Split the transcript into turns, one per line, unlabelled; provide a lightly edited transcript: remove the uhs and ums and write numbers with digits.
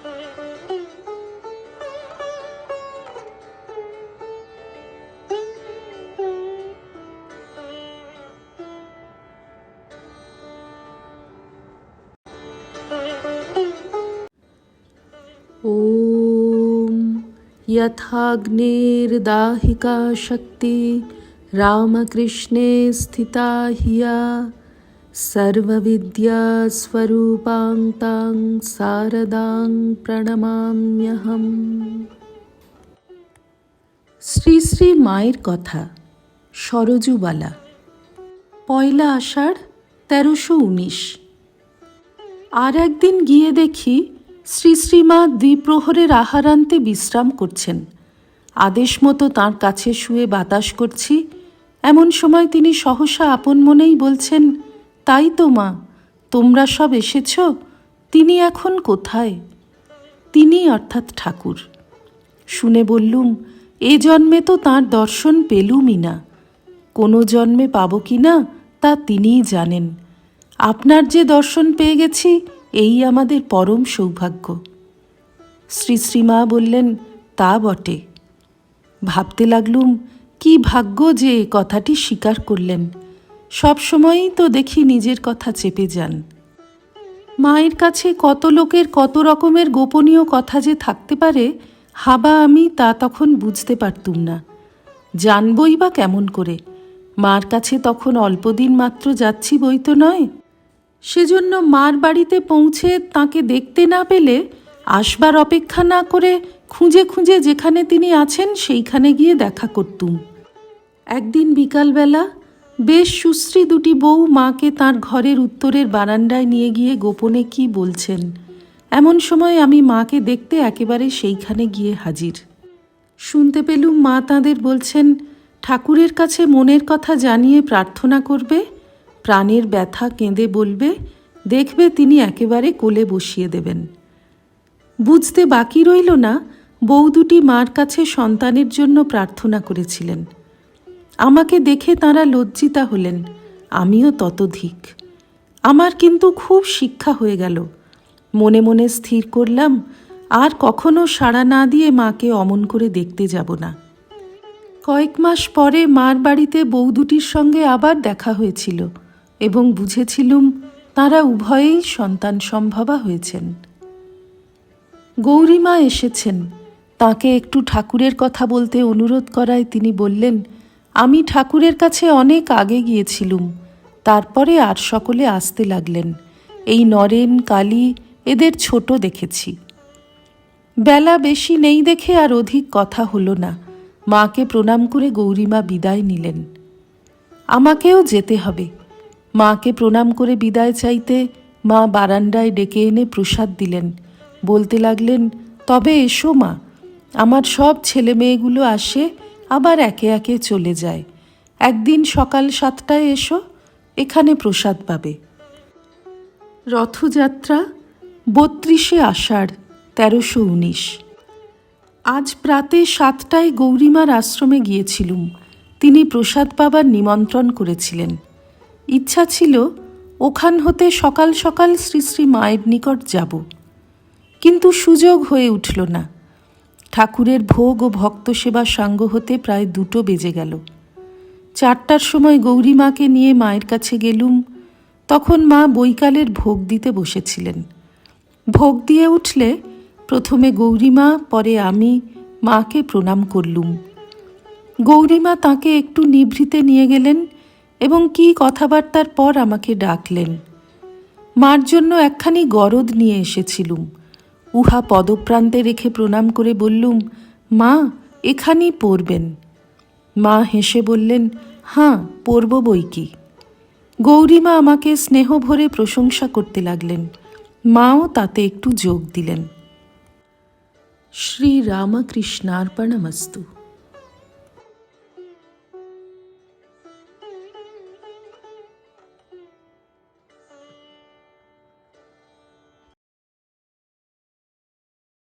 ॐ यथाग्नेर्दाहिका शक्ति रामकृष्णे स्थिता हिया सर्वविद्यास्वरूपां तां शारदां প্রণমাম্যহম। শ্রী শ্রী মায়ের কথা। সরজুবালা। পয়লা আষাঢ় ১৩১৯। আর একদিন গিয়ে দেখি শ্রী শ্রীমা দ্বিপ্রহরের আহার আনতে বিশ্রাম করছেন। আদেশ মতো তাঁর কাছে শুয়ে বাতাস করছি। এমন সময় তিনি সহসা আপন মনেই বলছেন, তাই তো মা, তোমরা সব এসেছ, তিনি এখন কোথায়? তিনি অর্থাৎ ঠাকুর। শুনে বললুম, এ জন্মে তো তাঁর দর্শন পেলুমই না, কোনো জন্মে পাব কি না তা তিনিই জানেন। আপনার যে দর্শন পেয়ে গেছি, এই আমাদের পরম সৌভাগ্য। শ্রী শ্রীমা বললেন, তা বটে। ভাবতে লাগলুম, কি ভাগ্য যে কথাটি স্বীকার করলেন। সবসময়ই তো দেখি নিজের কথা চেপে যান। মায়ের কাছে কত লোকের কত রকমের গোপনীয় কথা যে থাকতে পারে, হাবা আমি তা তখন বুঝতে পারতুম না। জানবই বা কেমন করে? মার কাছে তখন অল্পদিন মাত্র যাচ্ছি বই তো নয়। সেজন্য মার বাড়িতে পৌঁছে তাকে দেখতে না পেলে আসবার অপেক্ষা না করে খুঁজে খুঁজে যেখানে তিনি আছেন সেইখানে গিয়ে দেখা করতুম। একদিন বিকালবেলা বেশ সুশ্রী দুটি বউ মাকে তাঁর ঘরের উত্তরের বারান্দায় নিয়ে গিয়ে গোপনে কি বলছেন, এমন সময় আমি মাকে দেখতে একেবারে সেইখানে গিয়ে হাজির। শুনতে পেলুম মা তাঁদের বলছেন, ঠাকুরের কাছে মনের কথা জানিয়ে প্রার্থনা করবে, প্রাণের ব্যথা কেঁদে বলবে, দেখবে তিনি একেবারে কোলে বসিয়ে দেবেন। বুঝতে বাকি রইল না, বউ দুটি মার কাছে সন্তানের জন্য প্রার্থনা করেছিলেন। আমাকে দেখে তাঁরা লজ্জিতা হলেন, আমিও ততোধিক। আমার কিন্তু খুব শিক্ষা হয়ে গেল। মনে মনে স্থির করলাম, আর কখনো সাড়া না দিয়ে মাকে অমন করে দেখতে যাব না। কয়েক মাস পরে মার বাড়িতে বউ দুটির সঙ্গে আবার দেখা হয়েছিল এবং বুঝেছিলুম তাঁরা উভয়েই সন্তান সম্ভবা হয়েছেন। গৌরীমা এসেছেন। তাকে একটু ঠাকুরের কথা বলতে অনুরোধ করায় তিনি বললেন, আমি ঠাকুরের কাছে অনেক আগে গিয়েছিলুম, তারপরে আর সকলে আসতে লাগলেন। এই নরেন, কালী এদের ছোট দেখেছি। বেলা বেশি নেই দেখে আর অধিক কথা হলো না। মাকে প্রণাম করে গৌরীমা বিদায় নিলেন। আমাকেও যেতে হবে। মাকে প্রণাম করে বিদায় চাইতে মা বারান্দায় ডেকে এনে প্রসাদ দিলেন। বলতে লাগলেন, তবে এসো মা, আমার সব ছেলে মেয়েগুলো আসে, আবার একে একে চলে যায়। একদিন সকাল 7টায় এসো, এখানে প্রসাদ পাবে। রথযাত্রা ৩২শে আষাঢ় ১৩১৯। আজ প্রাতে 7টায় গৌরীমার আশ্রমে গিয়েছিলুম। তিনি প্রসাদ পাবার নিমন্ত্রণ করেছিলেন। ইচ্ছা ছিল ওখান হতে সকাল সকাল শ্রী শ্রী মায়ের নিকট যাব, কিন্তু সুযোগ হয়ে উঠল না। ঠাকুরের ভোগ ও ভক্ত সেবা সাঙ্গ হতে প্রায় 2টো বেজে গেল। 4টার সময় গৌরীমাকে নিয়ে মায়ের কাছে গেলুম। তখন মা বৈকালের ভোগ দিতে বসেছিলেন। ভোগ দিয়ে উঠলে প্রথমে গৌরীমা, পরে আমি মাকে প্রণাম করলুম। গৌরীমা তাকে একটু নিভৃতে নিয়ে গেলেন এবং কি কথাবার্তার পর আমাকে ডাকলেন। মার জন্য একখানি গরদ নিয়ে এসেছিলুম। উহা পদপ্রান্তে রেখে প্রণাম করে বললুম, মা, এখানেই পরবেন। মা হেসে বললেন, হাঁ, পরব বই কি। গৌরীমা আমাকে স্নেহ ভরে প্রশংসা করতে লাগলেন। মাও তাতে একটু যোগ দিলেন। শ্রী রামকৃষ্ণার্পণমস্তু।